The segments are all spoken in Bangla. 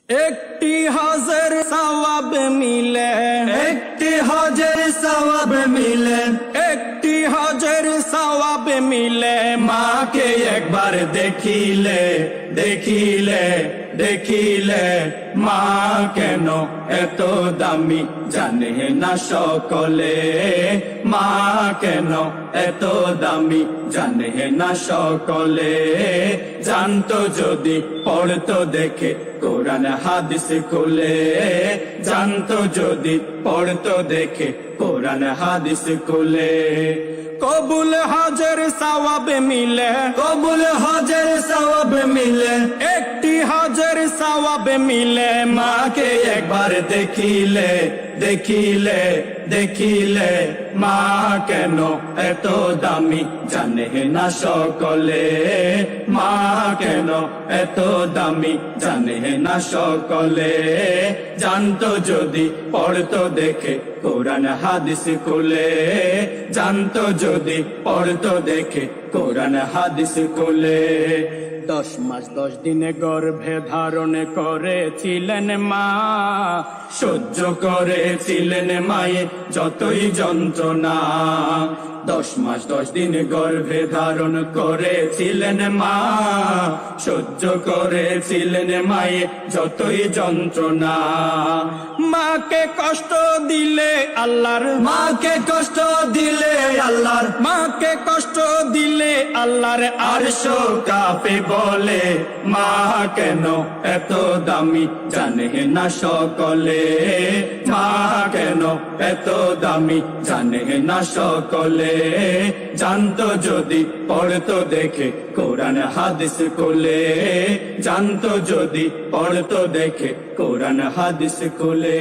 একটি হজের সওয়াব মিলে, একটি হজের সওয়াব মিলে, একটি হজের সওয়াব মিলে। মাকে একবার দেখিলে, দেখিলে, দেখিলে, মা কেন এত দামি জানে না সকলে, মা কেন এত দামি জানে না সকলে। জানতো যদি পড়তো দেখে কোরআন হাদিস খুলে, জানতো যদি পড়তো দেখে কোরআন হাদিস খুলে। কবুল হজের সওয়াব মিলে, কবুল হজের সওয়াব মিলে, একটি হজের সওয়াব মিলে। মাকে একবার দেখিলে, দেখিলে, দেখিলে, মা কেন এত দামি জানে না সকলে, মা কেন এত দামি জানে না সকলে। জানতো যদি পড়তো দেখে কোরআন হাদিস খুলে, জানতো যদি পড়তো দেখে কোরআন হাদিস খুলে। 10 মাস 10 দিনে গর্ভে ধারণ করেছিলেন মা, সহ্য করেছিলেন মায়ে যতই যন্ত্রণা। 10 মাস 10 দিন গর্ভে ধারণ করেছিলেন মা, সহ্য করেছিলেন মায়ে যতই যন্ত্রণা। মাকে কষ্ট দিলে আল্লাহর, মাকে কষ্ট দিলে আল্লাহর, মাকে কষ্ট দিলে আল্লাহর আরশ কাঁপে বলে, মা কেন এত দামি জানে না সকলে, মা কেন এত দামি জানে না সকলে। জানতো যদি পড়তো দেখে কোরআন হাদিস খুলে, জানতো যদি পড়তো দেখে কোরআন হাদিস খুলে।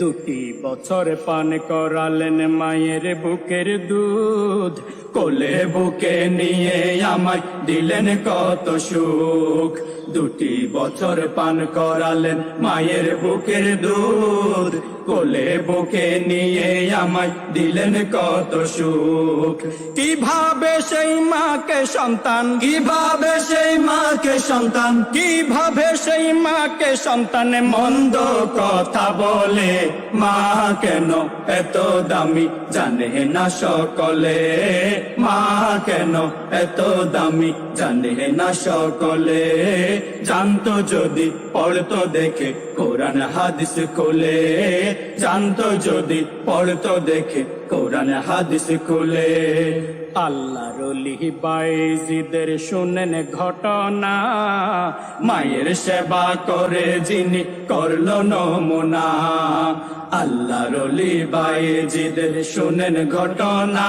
2 বছর পান করালেন মায়ের বুকের দুধ, কোলে বুকে নিয়ে আমায় দিলেন কত সুখ। 2 বছর পান করালেন মায়ের বুকের দুধ, কোলে বুকে নিয়ে আমায় দিলেন কত সুখ। কিভাবে সেই মাকে সন্তান, কিভাবে সেই মাকে সন্তান, কিভাবে সেই মাকে সন্তান মন্দ কথা বলে, মা কেন এত দামি জানে না সকলে, মা কেন এত দামি জানে না সকলে। জানতো যদি পড়তো দেখে কোরআন হাদিস খুলে, জানতো যদি পড়তো দেখে কোরআন হাদিস খুলে। আল্লাহর ওলি বাইজিদের শুনেন ঘটনা, মায়ের সেবা করে যিনি করলো নমুনা। আল্লাহর ওলি বাইজিদের শুনেন ঘটনা,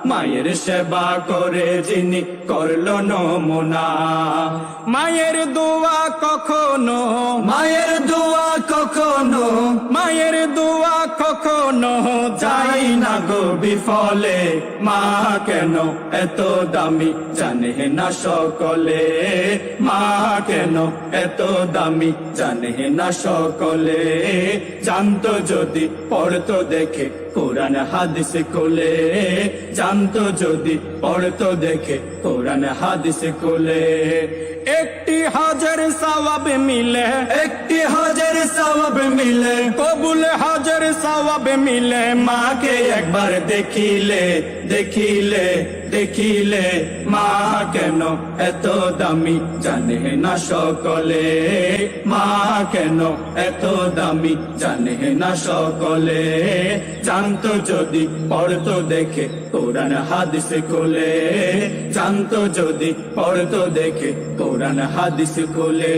মায়ের সেবা করে যিনি করলো নমুনা। মায়ের দোয়া কখনো, মায়ের দোয়া কখনো, মায়ের দোয়া কখনো যাই না গো বিফলে, মা কেন এত দামি জানে না সকলে, মা কেন এত দামি জানে না সকলে। জানতো যদি পড়তো দেখে কোরআন হাদিস খুলে, জানতো যদি পড়তো দেখে কোরআন হাদিস খুলে। একটি হজের সওয়াব মিলে, একটি হজের সওয়াব মিলে, কবুল হজের সওয়াব মিলে। মাকে একবার দেখিলে, দেখিলে, দেখিলে, মা কেন এত দামি জানে না সকলে, মা কেন এত দামি জানে না সকলে। জানতো যদি পড়তো দেখে কোরআন হাদিস খুলে, জানতো যদি পড়তো দেখে কোরআন হাদিস খুলে।